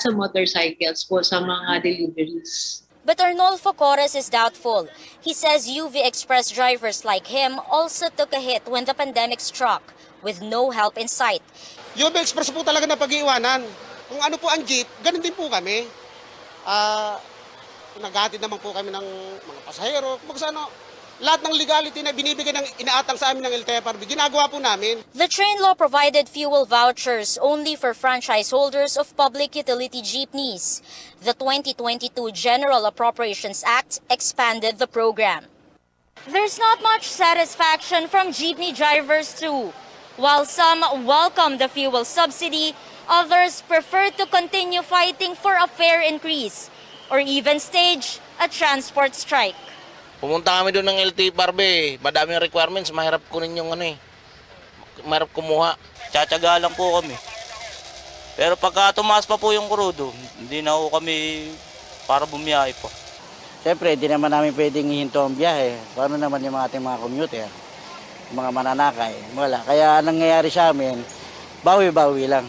sa motorcycles po sa mga deliveries. But Arnolfo Cores is doubtful. He says UV Express drivers like him also took a hit when the pandemic struck, with no help in sight. UV Express po talaga na pag-iwanan. Kung ano po ang jeep, ganun din po kami. Naghatid naman po kami ng mga pasahero. Kung ano, lahat ng legality na binibigay ng inaatang sa amin ng LTFRB, ginagawa po namin. The train law provided fuel vouchers only for franchise holders of public utility jeepneys. The 2022 General Appropriations Act expanded the program. There's not much satisfaction from jeepney drivers too. While some welcome the fuel subsidy, others prefer to continue fighting for a fare increase or even stage a transport strike. Pumunta kami doon ng LTFRB, madaming requirements, mahirap kunin yung mahirap kumuha. Tsatsaga lang po kami. Pero pagka tumaas pa po yung krudo, hindi na po kami para bumiyahe po. Siyempre, hindi naman namin pwedeng hihinto ang biyahe. Paano naman yung ating mga commuter, mga mananakay, wala. Kaya anong nangyayari sa amin, bawi-bawi lang.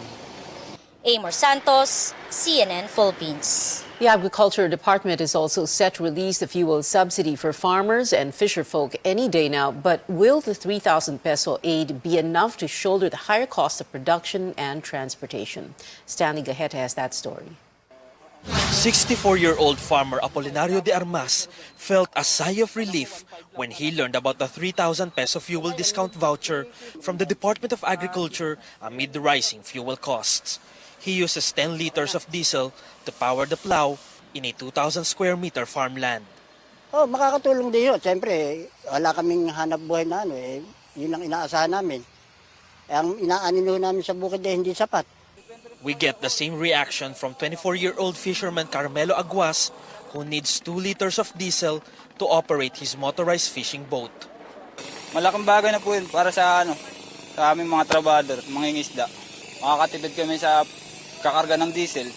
Amor Santos, CNN Philippines. The Agriculture Department is also set to release the fuel subsidy for farmers and fisherfolk any day now. But will the 3,000 peso aid be enough to shoulder the higher cost of production and transportation? Stanley Gaheta has that story. 64-year-old farmer Apolinario de Armas felt a sigh of relief when he learned about the 3,000 peso fuel discount voucher from the Department of Agriculture amid the rising fuel costs. He uses 10 liters of diesel to power the plow in a 2,000 square meter farmland. Oh, makakatulong din yun. Siyempre, wala kaming hanap buhay na yun ang inaasahan namin. Ang inaanin namin sa bukid hindi sapat. We get the same reaction from 24-year-old fisherman Carmelo Aguas, who needs 2 liters of diesel to operate his motorized fishing boat. Malaking bagay na po yun para sa aming mga trabador, mga ingisda. Makakatipid kami sa kakarga ng diesel.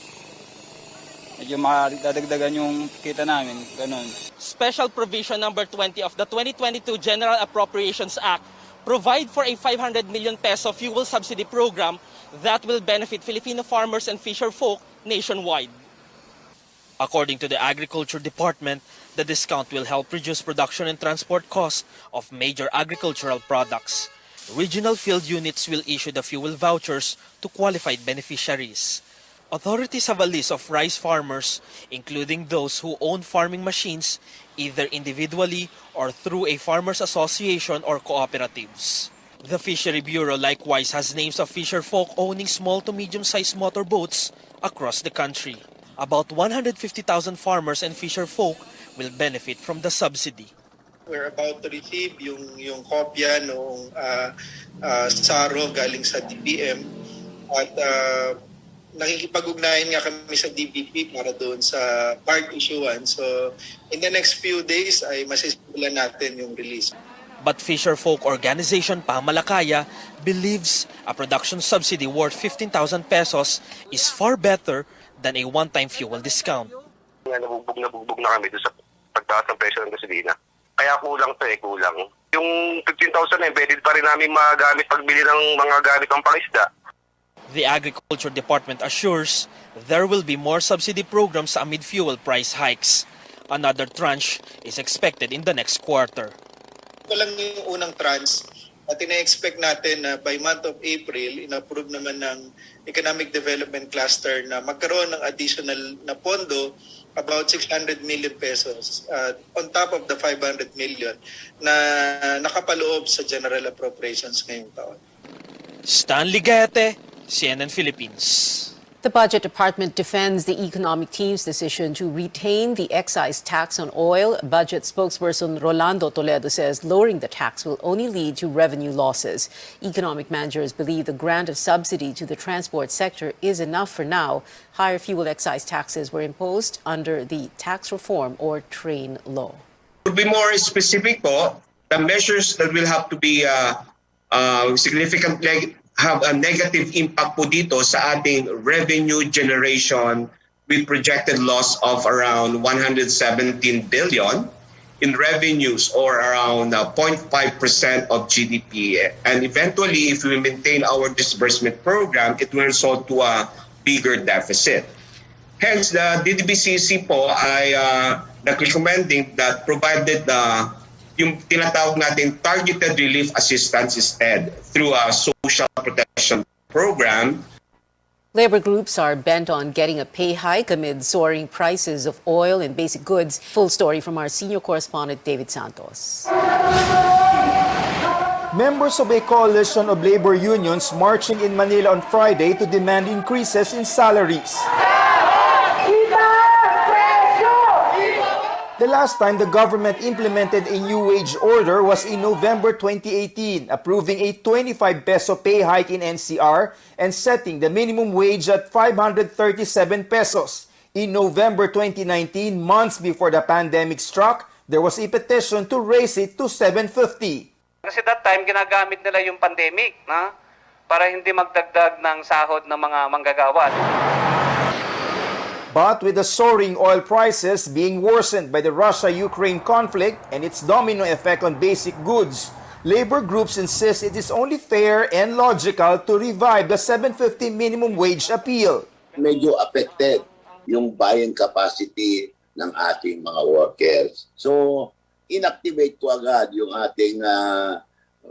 Medyo makadagdagan yung kita namin, ganun. Special Provision number 20 of the 2022 General Appropriations Act provide for a 500 million peso fuel subsidy program that will benefit Filipino farmers and fisherfolk nationwide. According to the Agriculture Department, the discount will help reduce production and transport costs of major agricultural products. Regional field units will issue the fuel vouchers to qualified beneficiaries. Authorities have a list of rice farmers, including those who own farming machines, either individually or through a farmers association or cooperatives. The Fishery Bureau likewise has names of fisherfolk owning small to medium-sized motorboats across the country. About 150,000 farmers and fisherfolk will benefit from the subsidy. We're about to receive yung kopya noong SARO galing sa DBM at nakikipag-ugnayan nga kami sa DBP para doon sa card issuance. So in the next few days ay masisimulan natin yung release. But fisherfolk organization Pamalakaya believes a production subsidy worth 15,000 pesos is far better than a one-time fuel discount. Nabugbog na kami doon sa pagtaas ng presyo ng gasolina. Kaya kulang kulang. Yung 15,000 pwede pa rin namin magamit pagbili ng mga gamit ng pangisda. The Agriculture Department assures there will be more subsidy programs amid fuel price hikes. Another tranche is expected in the next quarter. Ito lang yung unang tranche at ina-expect natin na by month of April, in-approve naman ng Economic Development Cluster na magkaroon ng additional na pondo about 600 million pesos on top of the 500 million na nakapaloob sa General Appropriations ngayong taon. Stanley Gaheta, CNN Philippines. The Budget Department defends the economic team's decision to retain the excise tax on oil. Budget spokesperson Rolando Toledo says lowering the tax will only lead to revenue losses. Economic managers believe the grant of subsidy to the transport sector is enough for now. Higher fuel excise taxes were imposed under the tax reform or train law. To be more specific po, the measures that will have to be significantly have a negative impact po dito sa ating revenue generation with projected loss of around 117 billion in revenues or around 0.5% of GDP. And eventually, if we maintain our disbursement program, it will result to a bigger deficit. Hence, the DDBCC po ay recommending that provided yung tinatawag natin targeted relief assistance instead through a social protection program. Labor groups are bent on getting a pay hike amid soaring prices of oil and basic goods. Full story from our senior correspondent, David Santos. Members of a coalition of labor unions marching in Manila on Friday to demand increases in salaries. The last time the government implemented a new wage order was in November 2018, approving a 25 peso pay hike in NCR and setting the minimum wage at 537 pesos. In November 2019, months before the pandemic struck, there was a petition to raise it to 750. Kasi that time, ginagamit nila yung pandemic para hindi magdagdag ng sahod ng mga manggagawa. But with the soaring oil prices being worsened by the Russia-Ukraine conflict and its domino effect on basic goods, labor groups insist it is only fair and logical to revive the 750 minimum wage appeal. Medyo affected yung buying capacity ng ating mga workers. So, inactivate ko agad yung ating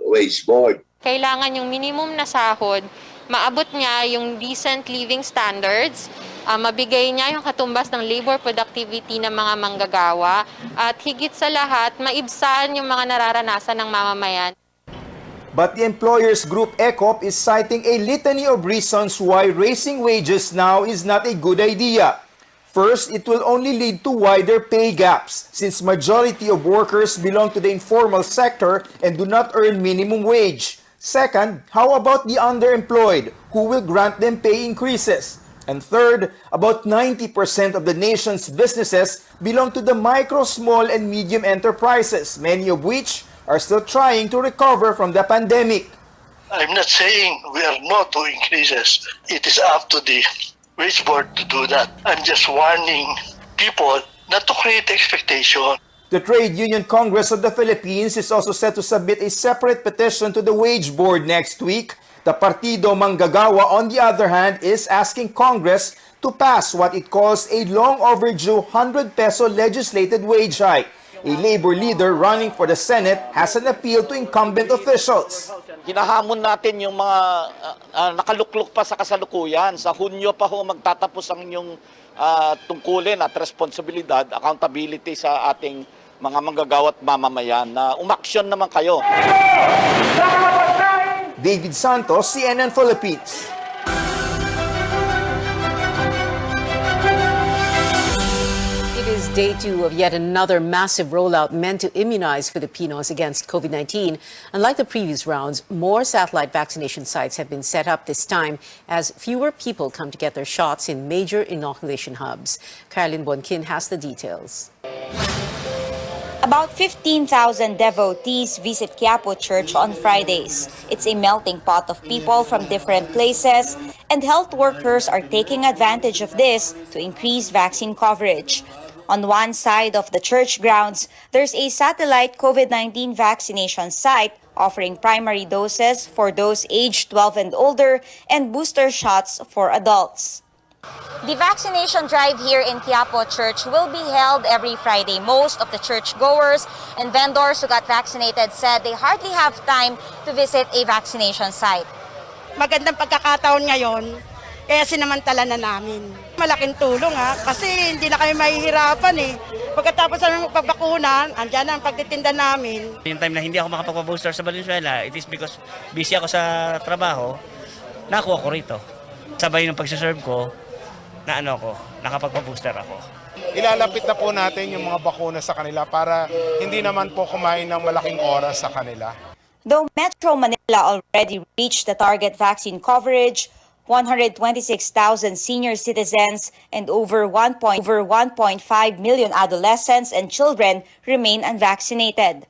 wage board. Kailangan yung minimum na sahod, maabot niya yung decent living standards, mabigay niya yung katumbas ng labor productivity ng mga manggagawa, at higit sa lahat, maibsan yung mga nararanasan ng mamamayan. But the employers group ECOP is citing a litany of reasons why raising wages now is not a good idea. First, it will only lead to wider pay gaps since majority of workers belong to the informal sector and do not earn minimum wage. Second, how about the underemployed who will grant them pay increases? And third, about 90% of the nation's businesses belong to the micro, small, and medium enterprises, many of which are still trying to recover from the pandemic. I'm not saying we are not to increases. It is up to the wage board to do that. I'm just warning people not to create expectation. The Trade Union Congress of the Philippines is also set to submit a separate petition to the wage board next week. The Partido Manggagawa, on the other hand, is asking Congress to pass what it calls a long overdue 100 peso legislated wage hike. A labor leader running for the Senate has an appeal to incumbent officials. Hinahamon natin yung mga nakaluklok pa sa kasalukuyan. Sa Hunyo pa ho magtatapos ang inyong tungkulin at responsibilidad, accountability sa ating mga manggagawa at mamamayan na umaksyon naman kayo. David Santos, CNN Philippines. It is day 2 of yet another massive rollout meant to immunize Filipinos against COVID-19. Unlike the previous rounds, more satellite vaccination sites have been set up this time as fewer people come to get their shots in major inoculation hubs. Caroline Bonkin has the details. About 15,000 devotees visit Quiapo Church on Fridays. It's a melting pot of people from different places, and health workers are taking advantage of this to increase vaccine coverage. On one side of the church grounds, there's a satellite COVID-19 vaccination site offering primary doses for those aged 12 and older and booster shots for adults. The vaccination drive here in Quiapo Church will be held every Friday. Most of the churchgoers and vendors who got vaccinated said they hardly have time to visit a vaccination site. Magandang pagkakataon ngayon, kaya sinamantala na namin. Malaking tulong kasi hindi na kami mahihirapan Pagkatapos namin magpabakuna, andyan na ang pagtitinda namin. Yung time na hindi ako makapagpa-booster sa Valenzuela, it is because busy ako sa trabaho, nakuha ko rito. Sabay ng pagsaserve ko, nakapagpa-booster ako. Ilalapit na po natin yung mga bakuna sa kanila para hindi naman po kumain ng malaking oras sa kanila. Though Metro Manila already reached the target vaccine coverage, 126,000 senior citizens and over 1.5 million adolescents and children remain unvaccinated,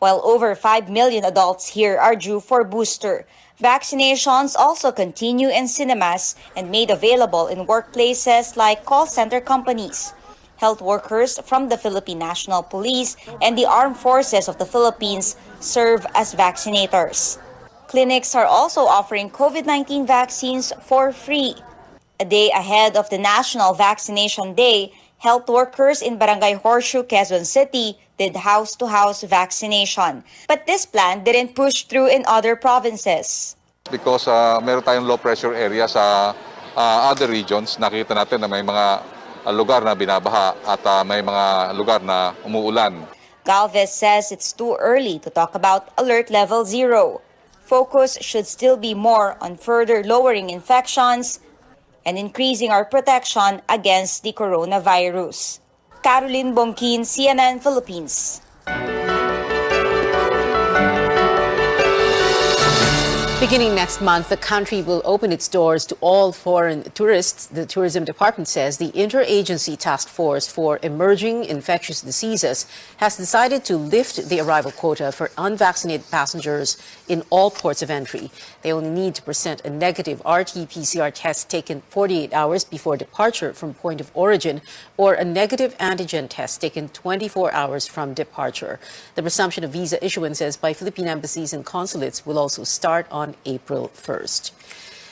while over 5 million adults here are due for booster. Vaccinations also continue in cinemas and made available in workplaces like call center companies. Health workers from the Philippine National Police and the Armed Forces of the Philippines serve as vaccinators. Clinics are also offering COVID-19 vaccines for free. A day ahead of the National Vaccination Day, health workers in Barangay Horseshoe, Quezon City did house-to-house vaccination. But this plan didn't push through in other provinces. Because meron tayong low pressure area sa other regions, nakita natin na may mga lugar na binabaha at may mga lugar na umuulan. Galvez says it's too early to talk about alert level 0. Focus should still be more on further lowering infections and increasing our protection against the coronavirus. Caroline Bongkin, CNN Philippines. Beginning next month, the country will open its doors to all foreign tourists. The Tourism Department says the Interagency Task Force for Emerging Infectious Diseases has decided to lift the arrival quota for unvaccinated passengers in all ports of entry. They only need to present a negative RT-PCR test taken 48 hours before departure from point of origin or a negative antigen test taken 24 hours from departure. The resumption of visa issuances by Philippine embassies and consulates will also start on April 1st.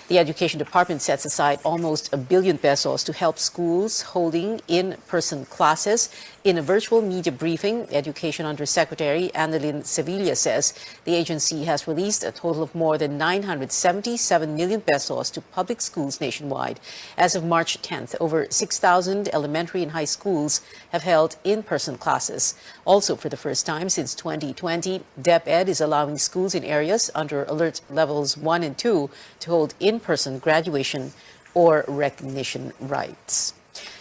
The Education Department sets aside almost 1 billion pesos to help schools holding in-person classes. In a virtual media briefing, Education Undersecretary Annalyn Sevilla says the agency has released a total of more than 977 million pesos to public schools nationwide. As of March 10th, over 6,000 elementary and high schools have held in-person classes. Also, for the first time since 2020, DepEd is allowing schools in areas under alert levels 1 and 2 to hold in-person graduation or recognition rites.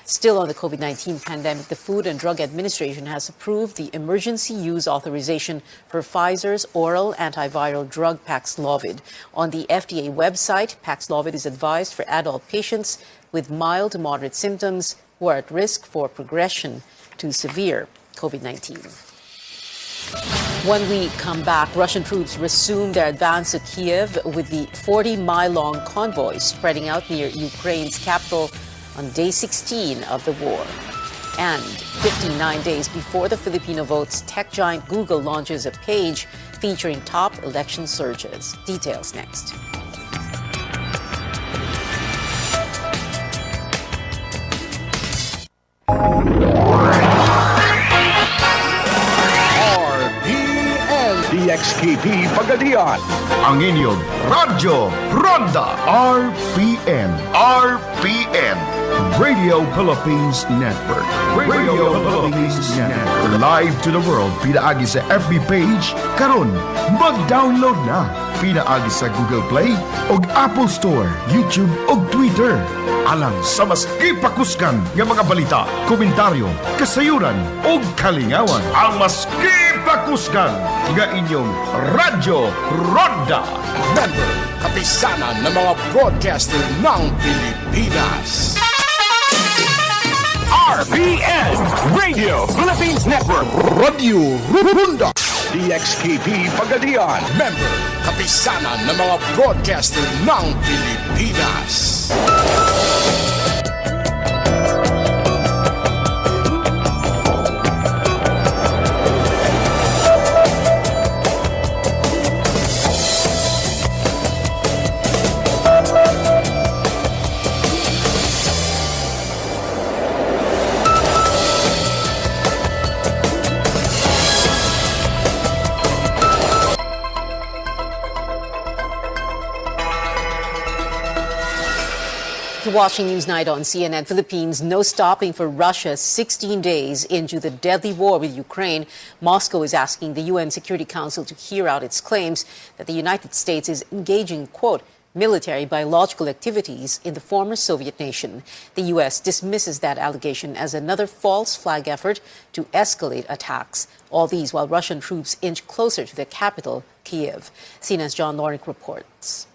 Still on the COVID-19 pandemic, the Food and Drug Administration has approved the emergency use authorization for Pfizer's oral antiviral drug Paxlovid. On the FDA website, Paxlovid is advised for adult patients with mild to moderate symptoms who are at risk for progression to severe COVID-19. When we come back, Russian troops resume their advance to Kiev with the 40-mile-long convoy spreading out near Ukraine's capital on day 16 of the war. And 59 days before the Filipino votes, tech giant Google launches a page featuring top election searches. Details next. RPN DXKP Pagadian. Ang inyong Radyo Ronda. RPN. Radio Philippines Network. Radio Philippines Network. Live to the world. Pinaagi sa FB page. Karon, mag-download na. Pinaagi sa Google Play o Apple Store, YouTube o Twitter. Alang sa mas kipakuskan ng mga balita, komentaryo, kasayuran o kalingawan. Ang mas kipakuskan ng inyong Radyo Ronda. Member, kapisanan ng mga broadcaster ng Pilipinas. RPN Radio Philippines Network. Radio Ronda. DXKP Pagadian. Member, kapisanan ng mga broadcaster ng Pilipinas. Watching Newsnight on CNN Philippines. No stopping for Russia 16 days into the deadly war with Ukraine. Moscow is asking the UN Security Council to hear out its claims that the United States is engaging, quote, military biological activities in the former Soviet nation. The U.S. dismisses that allegation as another false flag effort to escalate attacks. All these while Russian troops inch closer to the capital, Kiev. CNN's John Lorick reports.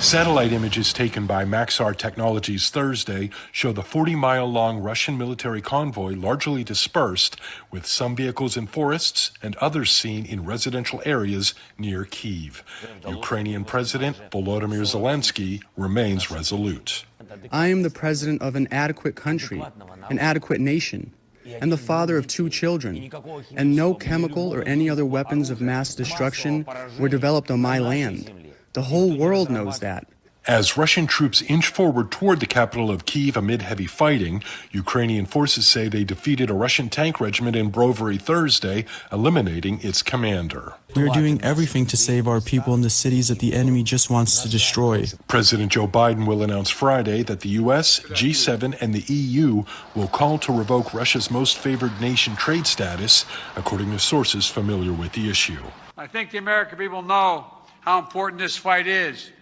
Satellite images taken by Maxar Technologies Thursday show the 40-mile-long Russian military convoy largely dispersed, with some vehicles in forests and others seen in residential areas near Kyiv. Ukrainian President Volodymyr Zelensky remains resolute. I am the president of an adequate country, an adequate nation, and the father of 2 children, and no chemical or any other weapons of mass destruction were developed on my land. The whole world knows that. As Russian troops inch forward toward the capital of Kyiv amid heavy fighting, Ukrainian forces say they defeated a Russian tank regiment in Brovary Thursday, eliminating its commander. We are doing everything to save our people in the cities that the enemy just wants to destroy. President Joe Biden will announce Friday that the U.S., G7, and the EU will call to revoke Russia's most favored nation trade status, according to sources familiar with the issue. I think the American people know how important this fight is.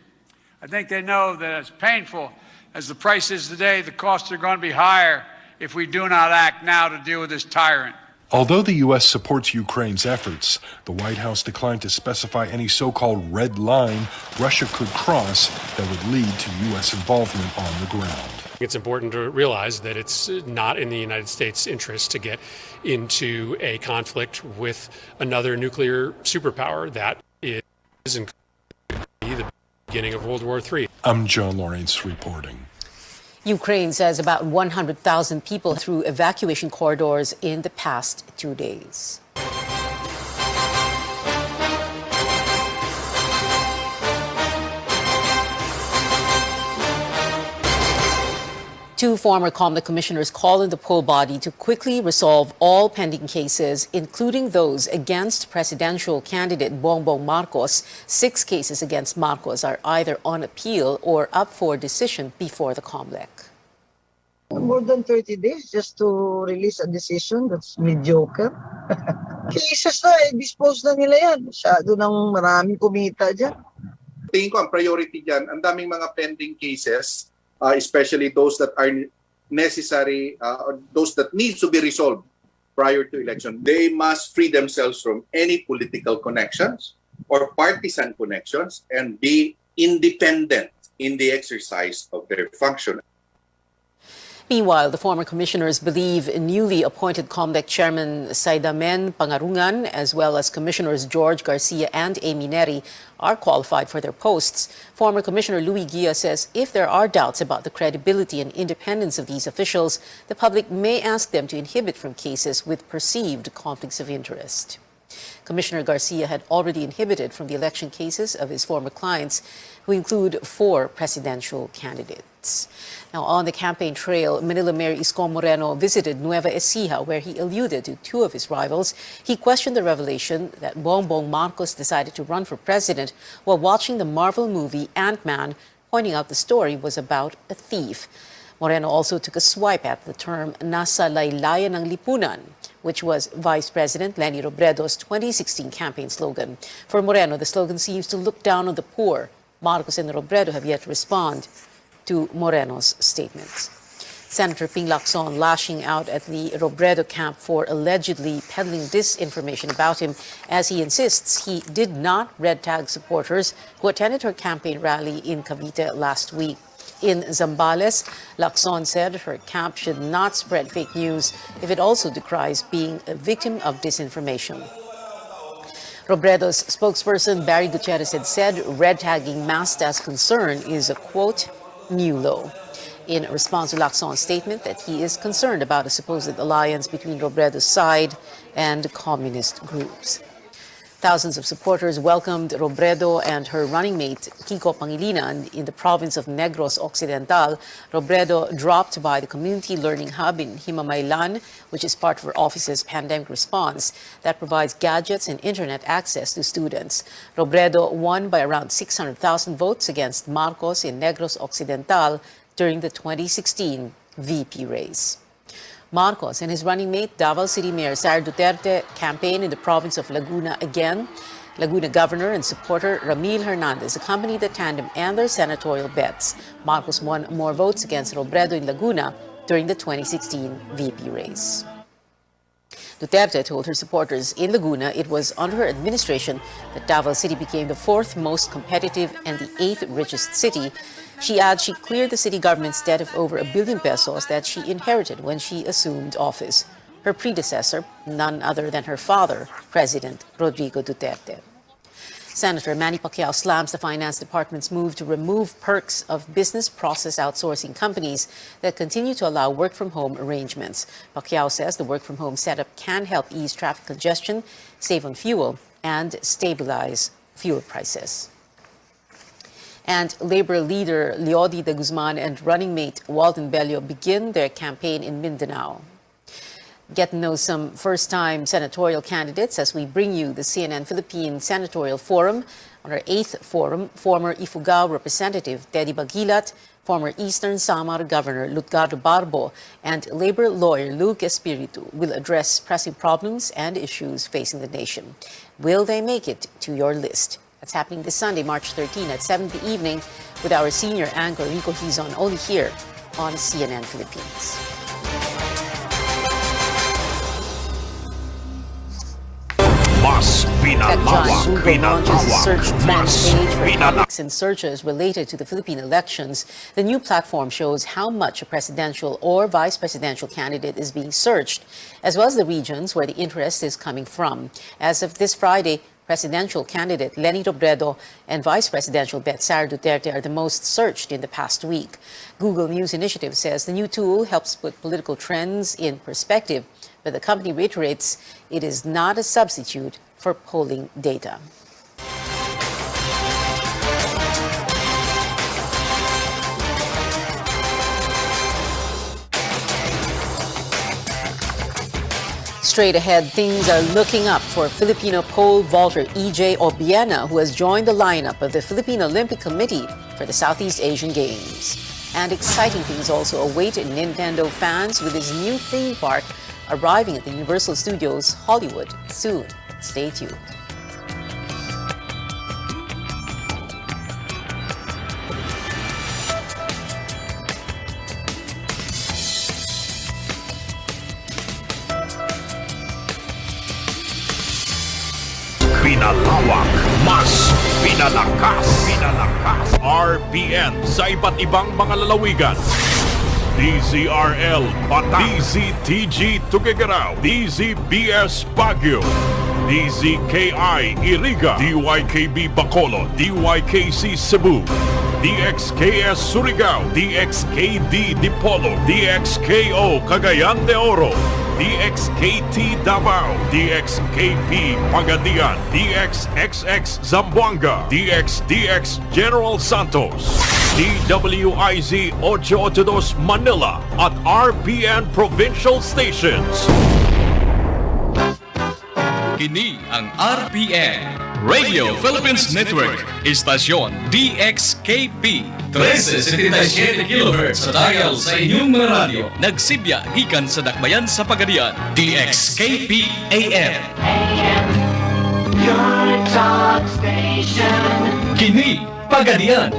I think they know that as painful as the price is today, the costs are going to be higher if we do not act now to deal with this tyrant. Although the U.S. supports Ukraine's efforts, the White House declined to specify any so-called red line Russia could cross that would lead to U.S. involvement on the ground. It's important to realize that it's not in the United States' interest to get into a conflict with another nuclear superpower. That is and could be the beginning of World War III. I'm John Lawrence reporting. Ukraine says about 100,000 people through evacuation corridors in the past 2 days. Two former COMELEC commissioners called on the poll body to quickly resolve all pending cases, including those against presidential candidate Bongbong Marcos. 6 cases against Marcos are either on appeal or up for decision before the COMELEC. More than 30 days just to release a decision, that's mediocre. Cases na, dispose na nila yan. Masyado nang maraming kumita dyan. Tingin ko ang priority dyan, ang daming mga pending cases, especially those that are necessary or those that need to be resolved prior to election. They must free themselves from any political connections or partisan connections and be independent in the exercise of their function. Meanwhile, the former commissioners believe newly appointed COMELEC Chairman Saidamen Pangarungan, as well as Commissioners George Garcia and Amy Neri, are qualified for their posts. Former Commissioner Louis Guia says if there are doubts about the credibility and independence of these officials, the public may ask them to inhibit from cases with perceived conflicts of interest. Commissioner Garcia had already inhibited from the election cases of his former clients, who include 4 presidential candidates. Now, on the campaign trail, Manila Mayor Isko Moreno visited Nueva Ecija, where he alluded to 2 of his rivals. He questioned the revelation that Bongbong Marcos decided to run for president while watching the Marvel movie Ant-Man, pointing out the story was about a thief. Moreno also took a swipe at the term "nasa laylayan ng lipunan," which was Vice President Leni Robredo's 2016 campaign slogan. For Moreno, the slogan seems to look down on the poor. Marcos and Robredo have yet to respond to Moreno's statements. Senator Ping Lacson lashing out at the Robredo camp for allegedly peddling disinformation about him, as he insists he did not red tag supporters who attended her campaign rally in Cavite last week. In Zambales, Lacson said her camp should not spread fake news if it also decries being a victim of disinformation. Robredo's spokesperson Barry Gutierrez had said red tagging masked as concern is a, quote, new low. In response to Lacson's statement that he is concerned about a supposed alliance between Robredo's side and communist groups. Thousands of supporters welcomed Robredo and her running mate Kiko Pangilinan in the province of Negros Occidental. Robredo dropped by the community learning hub in Himamaylan, which is part of her office's pandemic response that provides gadgets and internet access to students. Robredo won by around 600,000 votes against Marcos in Negros Occidental during the 2016 VP race. Marcos and his running mate, Davao City Mayor Sara Duterte, campaigned in the province of Laguna again. Laguna Governor and supporter Ramil Hernandez accompanied the tandem and their senatorial bets. Marcos won more votes against Robredo in Laguna during the 2016 VP race. Duterte told her supporters in Laguna it was under her administration that Davao City became the 4th most competitive and the 8th richest city. She adds she cleared the city government's debt of over ₱1 billion that she inherited when she assumed office. Her predecessor, none other than her father, President Rodrigo Duterte. Senator Manny Pacquiao slams the Finance Department's move to remove perks of business process outsourcing companies that continue to allow work-from-home arrangements. Pacquiao says the work-from-home setup can help ease traffic congestion, save on fuel, and stabilize fuel prices. And Labor leader Leody de Guzman and running mate Walden Bello begin their campaign in Mindanao. Get to know some first-time senatorial candidates as we bring you the CNN Philippine Senatorial Forum. On our 8th forum, former Ifugao Representative Teddy Bagilat, former Eastern Samar Governor Lutgardo Barbo, and labor lawyer Luke Espiritu will address pressing problems and issues facing the nation. Will they make it to your list? That's happening this Sunday, March 13 at 7 in the evening with our senior anchor Rico Hizon, only here on CNN Philippines. Mas pinalawak, launches a search trend mas page for pinalawak. topics and searches related to the Philippine elections. The new platform shows how much a presidential or vice presidential candidate is being searched, as well as the regions where the interest is coming from. As of this Friday, presidential candidate Leni Robredo and vice presidential bet Sara Duterte are the most searched in the past week. Google News Initiative says the new tool helps put political trends in perspective, but the company reiterates it is not a substitute for polling data. Straight ahead, things are looking up for Filipino pole vaulter EJ Obiena, who has joined the lineup of the Philippine Olympic Committee for the Southeast Asian Games. And exciting things also await Nintendo fans with his new theme park arriving at the Universal Studios Hollywood soon. Stay tuned. Pinalawak, mas pinalakas, RPN sa iba't ibang mga lalawigan. DZRL Bataan, DZTG Tuguegarao, DZBS Baguio, DZKI Iriga, DYKB Bacolod, DYKC Cebu, DXKS Surigao, DXKD Dipolo, DXKO Cagayan de Oro, DXKT Davao, DXKP Pagadian, DXXX Zamboanga, DXDX General Santos, DWIZ 882 Manila at RPN Provincial Stations. Kini ang RPN Radio Philippines Network, istasyon DXKP 1377 kHz sa dial sa inyong mga radyo. Nagsibya gikan sa dakbayan sa Pagadian, DXKP AM. Your talk station. Kini Pagadian.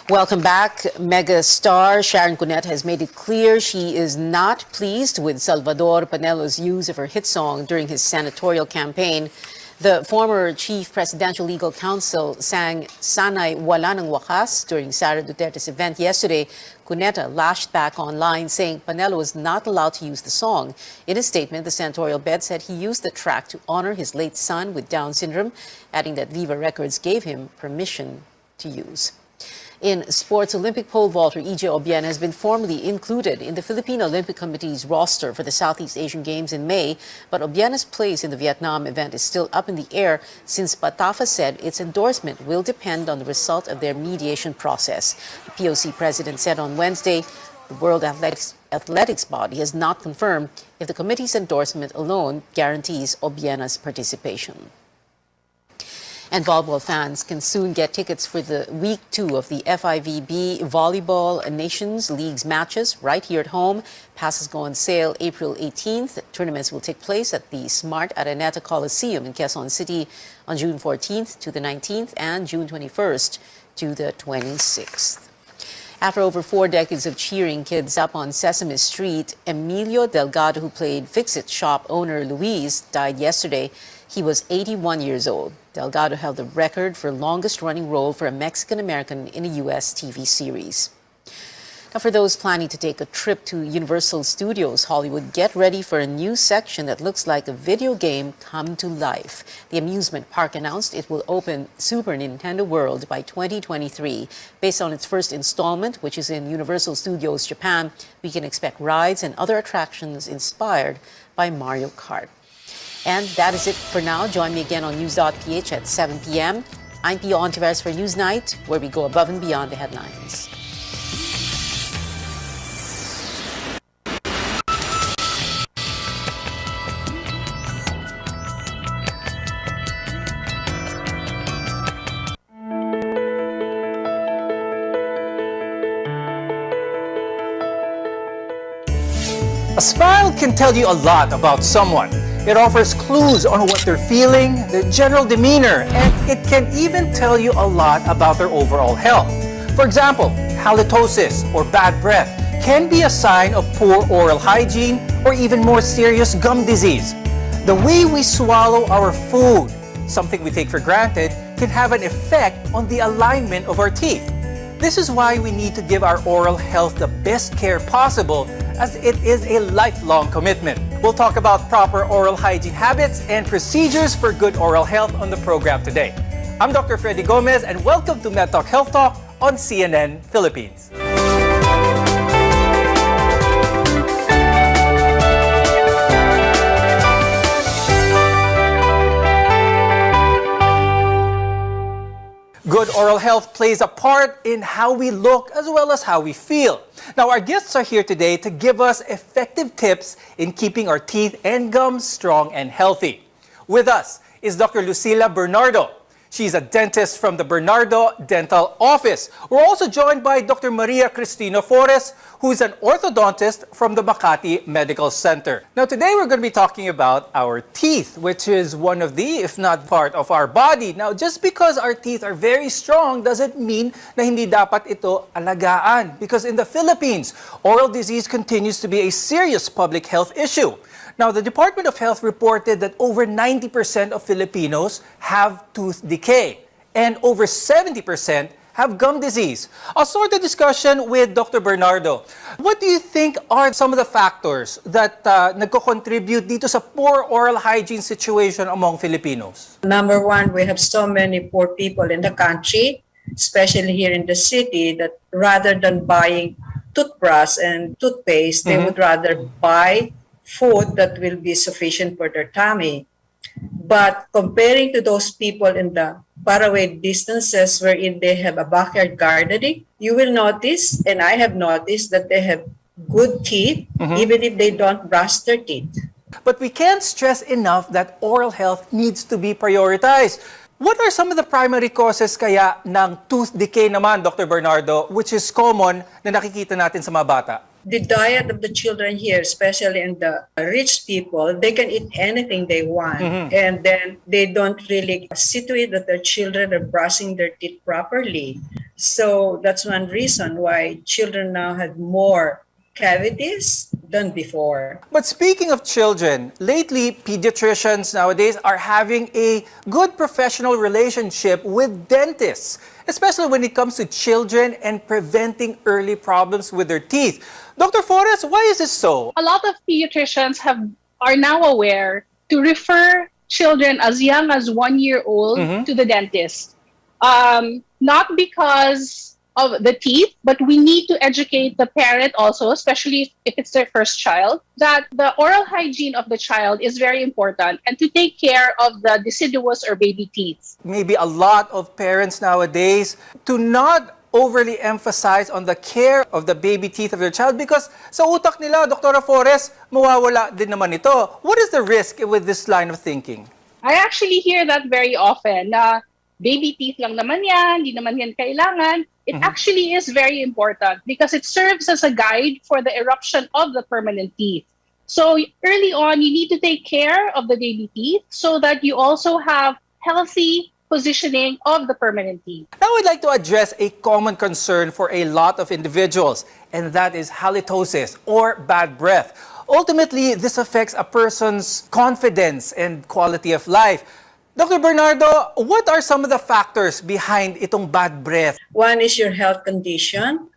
Welcome back. Mega star Sharon Cunette has made it clear she is not pleased with Salvador Panelo's use of her hit song during his senatorial campaign. The former chief presidential legal counsel sang Sana'y Wala ng Wakas during Sara Duterte's event yesterday. Cuneta lashed back online, saying Panelo was not allowed to use the song. In a statement, the senatorial bet said he used the track to honor his late son with Down syndrome, adding that Viva Records gave him permission to use. In sports, Olympic pole vaulter EJ Obiena has been formally included in the Philippine Olympic Committee's roster for the Southeast Asian Games in May, but Obiena's place in the Vietnam event is still up in the air since PATAFA said its endorsement will depend on the result of their mediation process. The POC president said on Wednesday the World Athletics body has not confirmed if the committee's endorsement alone guarantees Obiena's participation. And volleyball fans can soon get tickets for the Week 2 of the FIVB Volleyball Nations League's matches right here at home. Passes go on sale April 18th. Tournaments will take place at the Smart Araneta Coliseum in Quezon City on June 14th to the 19th and June 21st to the 26th. After over 4 decades of cheering kids up on Sesame Street, Emilio Delgado, who played Fix-It shop owner Luis, died yesterday. He was 81 years old. Delgado held the record for longest-running role for a Mexican-American in a U.S. TV series. Now, for those planning to take a trip to Universal Studios Hollywood, get ready for a new section that looks like a video game come to life. The amusement park announced it will open Super Nintendo World by 2023. Based on its first installment, which is in Universal Studios Japan, we can expect rides and other attractions inspired by Mario Kart. And that is it for now. Join me again on News.ph at 7 p.m. I'm Pio Ontiveros for Newsnight, where we go above and beyond the headlines. A smile can tell you a lot about someone. It offers clues on what they're feeling, their general demeanor, and it can even tell you a lot about their overall health. For example, halitosis or bad breath can be a sign of poor oral hygiene or even more serious gum disease. The way we swallow our food, something we take for granted, can have an effect on the alignment of our teeth. This is why we need to give our oral health the best care possible, as it is a lifelong commitment. We'll talk about proper oral hygiene habits and procedures for good oral health on the program today. I'm Dr. Freddy Gomez, and welcome to MedTalk Health Talk on CNN Philippines. Good oral health plays a part in how we look as well as how we feel. Now, our guests are here today to give us effective tips in keeping our teeth and gums strong and healthy. With us is Dr. Lucila Bernardo. She's a dentist from the Bernardo Dental Office. We're also joined by Dr. Maria Cristina Flores, who is an orthodontist from the Makati Medical Center. Now, today we're going to be talking about our teeth, which is one of the, if not part of our body. Now, just because our teeth are very strong doesn't mean na hindi dapat ito alagaan. Because in the Philippines, oral disease continues to be a serious public health issue. Now, the Department of Health reported that over 90% of Filipinos have tooth decay and over 70% have gum disease. I'll start the discussion with Dr. Bernardo. What do you think are some of the factors that nagko-contribute dito sa poor oral hygiene situation among Filipinos? Number one, we have so many poor people in the country, especially here in the city, that rather than buying toothbrush and toothpaste, they would rather buy food that will be sufficient for their tummy. But comparing to those people in the faraway distances wherein they have a backyard gardening, you will notice, and I have noticed, that they have good teeth, even if they don't brush their teeth. But we can't stress enough that oral health needs to be prioritized. What are some of the primary causes kaya ng tooth decay naman, Dr. Bernardo, which is common na nakikita natin sa mga bata? The diet of the children here, especially in the rich people, they can eat anything they want. And then they don't really see to it that their children are brushing their teeth properly. So that's one reason why children now have more cavities than before. But speaking of children, lately pediatricians nowadays are having a good professional relationship with dentists, especially when it comes to children and preventing early problems with their teeth. Dr. Flores, why is this so? A lot of pediatricians are now aware to refer children as young as 1 year old to the dentist. Not because of the teeth, but we need to educate the parent also, especially if it's their first child, that the oral hygiene of the child is very important and to take care of the deciduous or baby teeth. Maybe a lot of parents nowadays do not overly emphasize on the care of the baby teeth of their child because sa utak nila, Dr. Flores, mawawala din naman ito. What is the risk with this line of thinking? I actually hear that very often na baby teeth lang naman yan, hindi naman yan kailangan. It actually is very important because it serves as a guide for the eruption of the permanent teeth. So early on, you need to take care of the baby teeth so that you also have healthy positioning of the permanent teeth. Now I'd like to address a common concern for a lot of individuals, and that is halitosis or bad breath. Ultimately, this affects a person's confidence and quality of life. Dr. Bernardo, what are some of the factors behind itong bad breath? One is your health condition.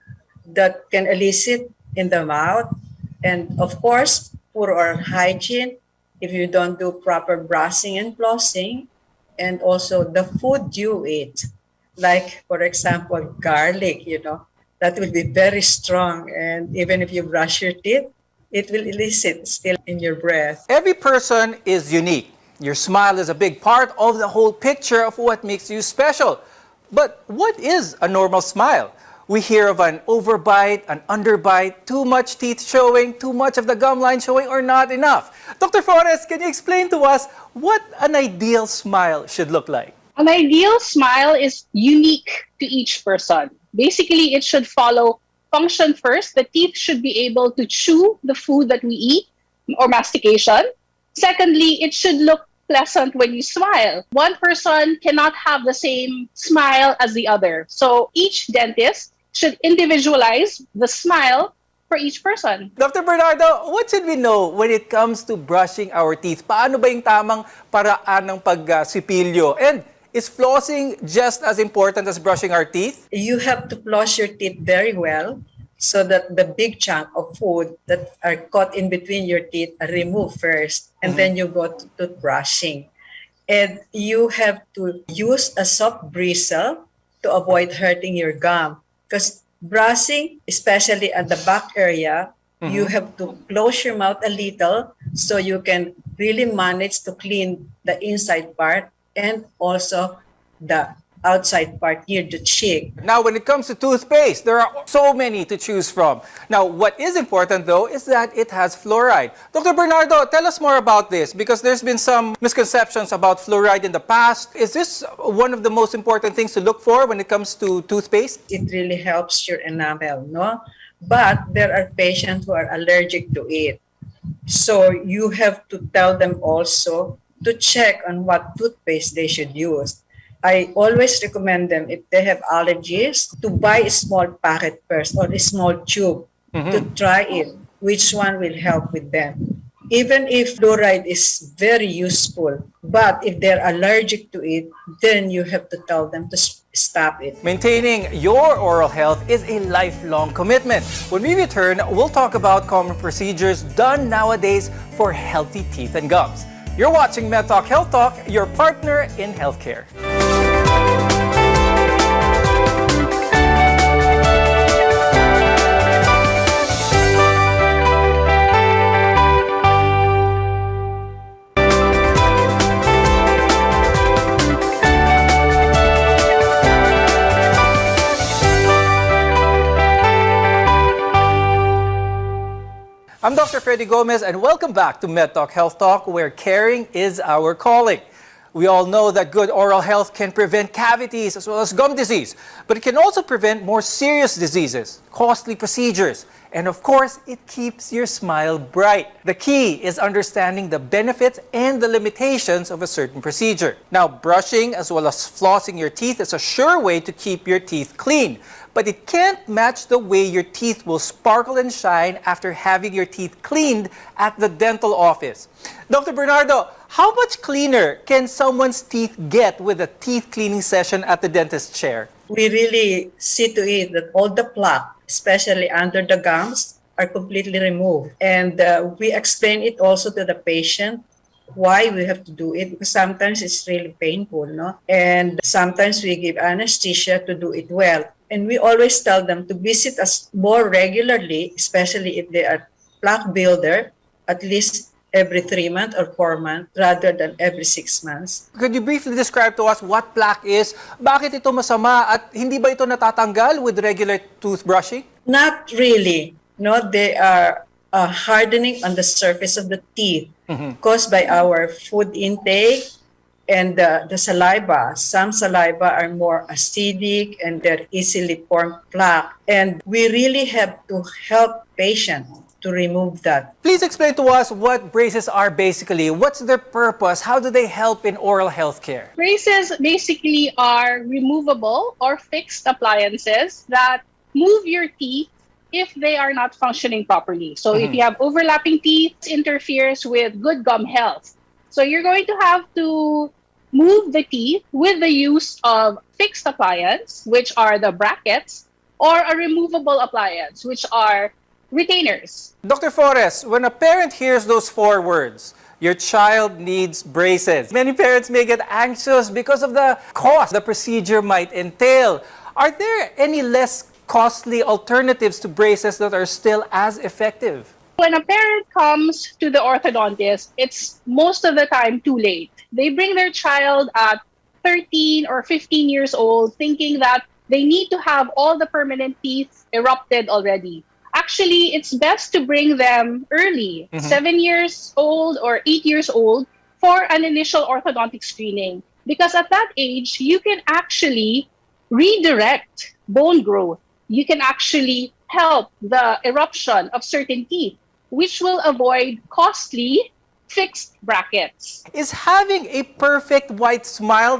that can elicit in the mouth. And of course, poor oral hygiene if you don't do proper brushing and flossing, and also the food you eat, like for example, garlic, that will be very strong. And even if you brush your teeth, it will elicit still in your breath. Every person is unique. Your smile is a big part of the whole picture of what makes you special. But what is a normal smile? We hear of an overbite, an underbite, too much teeth showing, too much of the gum line showing, or not enough. Dr. Flores, can you explain to us what an ideal smile should look like? An ideal smile is unique to each person. Basically, it should follow function first. The teeth should be able to chew the food that we eat, or mastication. Secondly, it should look pleasant when you smile. One person cannot have the same smile as the other. So each dentist should individualize the smile for each person. Dr. Bernardo, what should we know when it comes to brushing our teeth? Paano ba yung tamang paraan ng pagsipilyo? And is flossing just as important as brushing our teeth? You have to floss your teeth very well so that the big chunk of food that are caught in between your teeth are removed first, and then you go to toothbrushing. And you have to use a soft bristle to avoid hurting your gum. Because brushing, especially at the back area, you have to close your mouth a little so you can really manage to clean the inside part and also the outside part near the cheek. Now, when it comes to toothpaste, there are so many to choose from. Now, what is important though is that it has fluoride. Dr. Bernardo, tell us more about this because there's been some misconceptions about fluoride in the past. Is this one of the most important things to look for when it comes to toothpaste? It really helps your enamel, no? But there are patients who are allergic to it. So you have to tell them also to check on what toothpaste they should use. I always recommend them, if they have allergies, to buy a small packet first or a small tube to try it, which one will help with them. Even if fluoride is very useful, but if they're allergic to it, then you have to tell them to stop it. Maintaining your oral health is a lifelong commitment. When we return, we'll talk about common procedures done nowadays for healthy teeth and gums. You're watching MedTalk Health Talk, your partner in healthcare. I'm Dr. Freddy Gomez and welcome back to MedTalk Health Talk, where caring is our calling. We all know that good oral health can prevent cavities as well as gum disease, but it can also prevent more serious diseases, costly procedures, and of course, it keeps your smile bright. The key is understanding the benefits and the limitations of a certain procedure. Now, brushing as well as flossing your teeth is a sure way to keep your teeth clean, but it can't match the way your teeth will sparkle and shine after having your teeth cleaned at the dental office. Dr. Bernardo, how much cleaner can someone's teeth get with a teeth cleaning session at the dentist's chair? We really see to it that all the plaque, especially under the gums, are completely removed. And we explain it also to the patient why we have to do it, because sometimes it's really painful, no? And sometimes we give anesthesia to do it well. And we always tell them to visit us more regularly, especially if they are plaque builder, at least every 3 months or 4 months rather than every 6 months. Could you briefly describe to us what plaque is? Bakit ito masama at hindi ba ito natatanggal with regular toothbrushing? Not really. No, they are hardening on the surface of the teeth caused by our food intake and the saliva. Some saliva are more acidic and they're easily formed plaque. And we really have to help patients to remove that. Please explain to us what braces are basically. What's their purpose? How do they help in oral health care? Braces basically are removable or fixed appliances that move your teeth if they are not functioning properly. So if you have overlapping teeth, it interferes with good gum health. So you're going to have to move the teeth with the use of fixed appliance, which are the brackets, or a removable appliance, which are retainers. Dr. Flores, when a parent hears those 4 words, your child needs braces, many parents may get anxious because of the cost the procedure might entail. Are there any less costly alternatives to braces that are still as effective? When a parent comes to the orthodontist, it's most of the time too late. They bring their child at 13 or 15 years old thinking that they need to have all the permanent teeth erupted already. Actually, it's best to bring them early, 7 years old or 8 years old, for an initial orthodontic screening. Because at that age, you can actually redirect bone growth. You can actually help the eruption of certain teeth, which will avoid costly fixed brackets. Is having a perfect white smile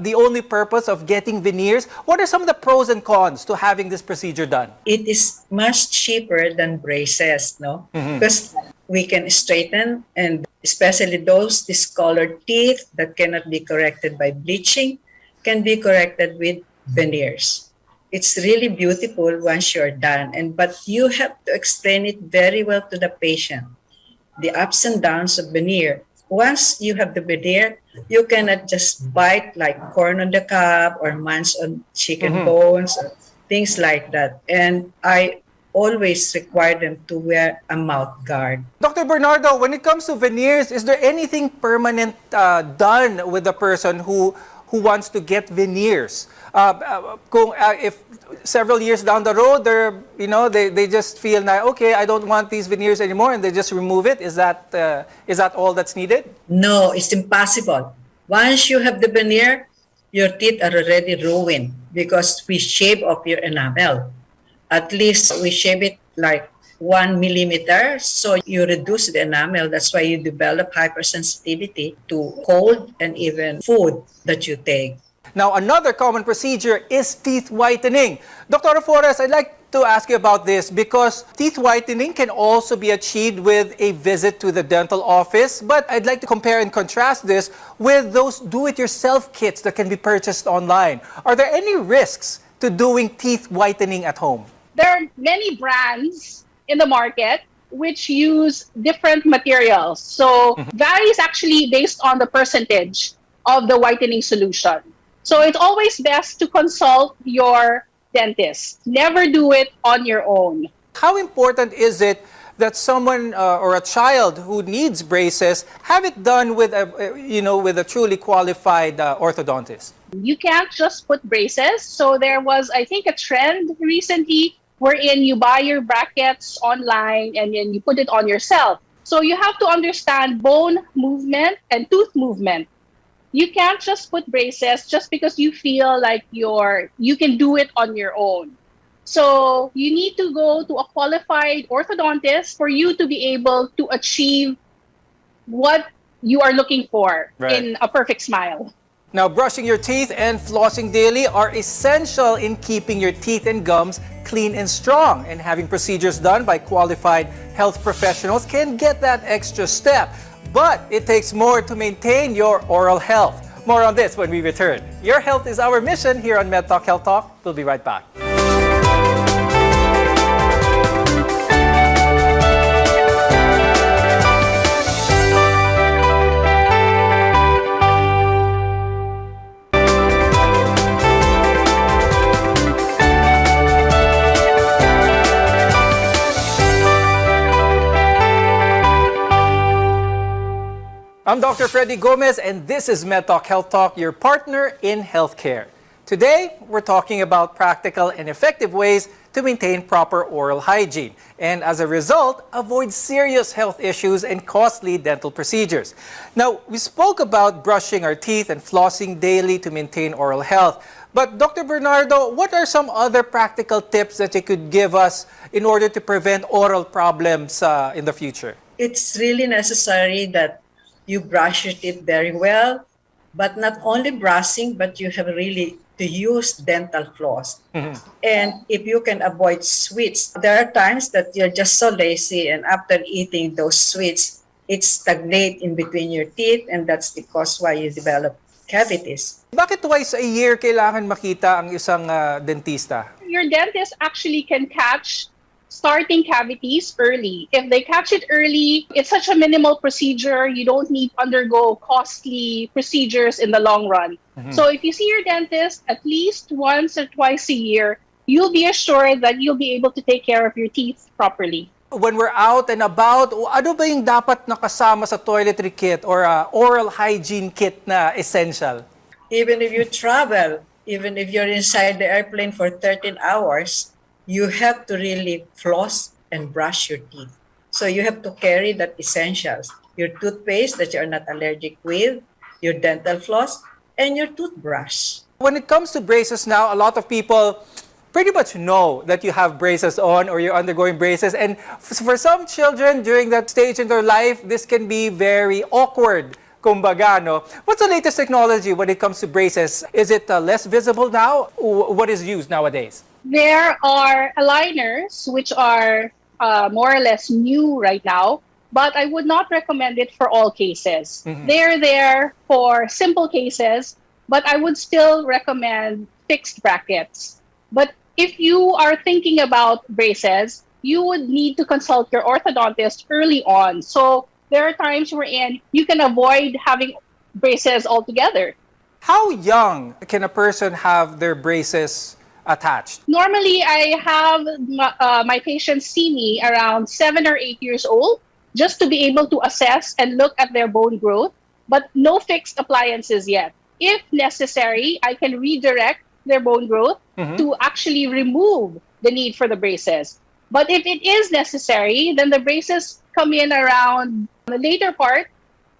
the only purpose of getting veneers? What are some of the pros and cons to having this procedure done? It is much cheaper than braces, no? Because we can straighten, and especially those discolored teeth that cannot be corrected by bleaching can be corrected with veneers. It's really beautiful once you're done, but you have to explain it very well to the patient, the ups and downs of veneer. Once you have the veneer, you cannot just bite like corn on the cob or munch on chicken bones, or things like that. And I always require them to wear a mouth guard. Dr. Bernardo, when it comes to veneers, is there anything permanent done with the person who wants to get veneers? If several years down the road, they just feel na, okay, I don't want these veneers anymore, and they just remove it. Is that all that's needed? No, it's impossible. Once you have the veneer, your teeth are already ruined because we shave off your enamel. At least we shave it like 1 millimeter, so you reduce the enamel. That's why you develop hypersensitivity to cold and even food that you take. Now, another common procedure is teeth whitening. Dr. Flores, I'd like to ask you about this because teeth whitening can also be achieved with a visit to the dental office, but I'd like to compare and contrast this with those do-it-yourself kits that can be purchased online. Are there any risks to doing teeth whitening at home? There are many brands in the market which use different materials. So varies actually based on the percentage of the whitening solution. So it's always best to consult your dentist. Never do it on your own. How important is it that someone or a child who needs braces have it done with a truly qualified orthodontist? You can't just put braces. So there was, I think, a trend recently wherein you buy your brackets online and then you put it on yourself. So you have to understand bone movement and tooth movement. You can't just put braces just because you feel like you can do it on your own. So you need to go to a qualified orthodontist for you to be able to achieve what you are looking for in a perfect smile. Now, brushing your teeth and flossing daily are essential in keeping your teeth and gums clean and strong. And having procedures done by qualified health professionals can get that extra step. But it takes more to maintain your oral health. More on this when we return. Your health is our mission here on MedTalk Health Talk. We'll be right back. I'm Dr. Freddy Gomez, and this is MedTalk Health Talk, your partner in healthcare. Today, we're talking about practical and effective ways to maintain proper oral hygiene, and as a result, avoid serious health issues and costly dental procedures. Now, we spoke about brushing our teeth and flossing daily to maintain oral health. But Dr. Bernardo, what are some other practical tips that you could give us in order to prevent oral problems in the future? It's really necessary that you brush your teeth very well, but not only brushing, but you have really to use dental floss. And if you can avoid sweets, there are times that you're just so lazy, and after eating those sweets, it stagnates in between your teeth, and that's the cause why you develop cavities. Bakit twice a year kailangan makita ang isang dentista? Your dentist actually can catch starting cavities early. If they catch it early, it's such a minimal procedure. You don't need to undergo costly procedures in the long run. So if you see your dentist at least once or twice a year, you'll be assured that you'll be able to take care of your teeth properly. When we're out and about, ano ba yung dapat nakasama sa toiletry kit or oral hygiene kit na essential? Even if you travel, even if you're inside the airplane for 13 hours, you have to really floss and brush your teeth. So you have to carry that essentials. Your toothpaste that you're not allergic with, your dental floss, and your toothbrush. When it comes to braces now, a lot of people pretty much know that you have braces on or you're undergoing braces. And for some children during that stage in their life, this can be very awkward. Kumbaga, no? What's the latest technology when it comes to braces? Is it less visible now? What is used nowadays? There are aligners, which are more or less new right now, but I would not recommend it for all cases. They're there for simple cases, but I would still recommend fixed brackets. But if you are thinking about braces, you would need to consult your orthodontist early on. So there are times wherein you can avoid having braces altogether. How young can a person have their braces attached? Normally, I have my patients see me around 7 or 8 years old just to be able to assess and look at their bone growth, but no fixed appliances yet. If necessary, I can redirect their bone growth to actually remove the need for the braces. But if it is necessary, then the braces come in around the later part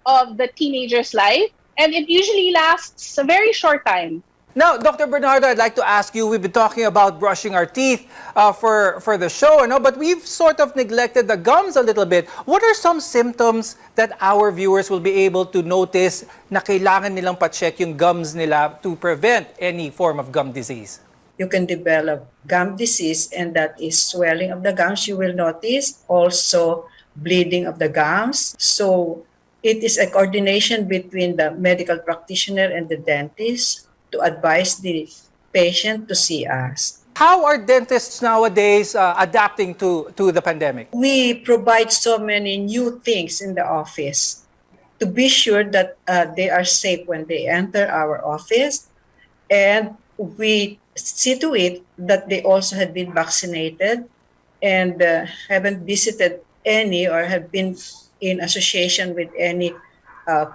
of the teenager's life, and it usually lasts a very short time. Now, Dr. Bernardo, I'd like to ask you, we've been talking about brushing our teeth for the show, but we've sort of neglected the gums a little bit. What are some symptoms that our viewers will be able to notice na kailangan nilang pa-check yung gums nila to prevent any form of gum disease? You can develop gum disease, and that is swelling of the gums. You will notice also bleeding of the gums. So it is a coordination between the medical practitioner and the dentist to advise the patient to see us. How are dentists nowadays adapting to the pandemic? We provide so many new things in the office to be sure that they are safe when they enter our office, and we see to it that they also have been vaccinated and haven't visited any or have been in association with any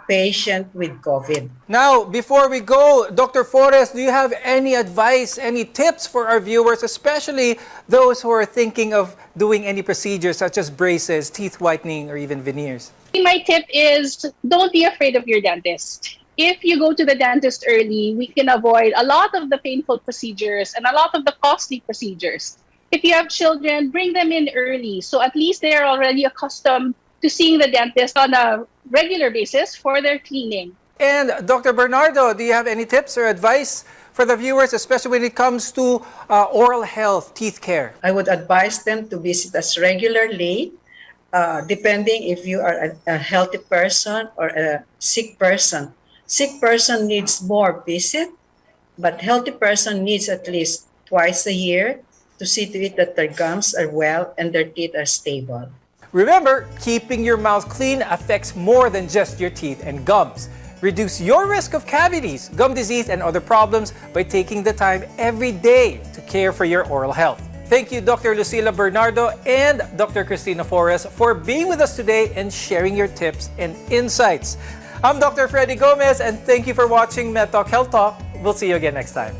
patient with COVID. Now, before we go, Dr. Forrest, do you have any advice, any tips for our viewers, especially those who are thinking of doing any procedures such as braces, teeth whitening, or even veneers? My tip is don't be afraid of your dentist. If you go to the dentist early, we can avoid a lot of the painful procedures and a lot of the costly procedures. If you have children, bring them in early, so at least they are already accustomed to seeing the dentist on a regular basis for their cleaning. And Dr. Bernardo, do you have any tips or advice for the viewers, especially when it comes to oral health, teeth care? I would advise them to visit us regularly, depending if you are a healthy person or a sick person. Sick person needs more visit, but healthy person needs at least twice a year to see to it that their gums are well and their teeth are stable. Remember, keeping your mouth clean affects more than just your teeth and gums. Reduce your risk of cavities, gum disease, and other problems by taking the time every day to care for your oral health. Thank you, Dr. Lucila Bernardo and Dr. Cristina Forrest, for being with us today and sharing your tips and insights. I'm Dr. Freddy Gomez, and thank you for watching MedTalk Health Talk. We'll see you again next time.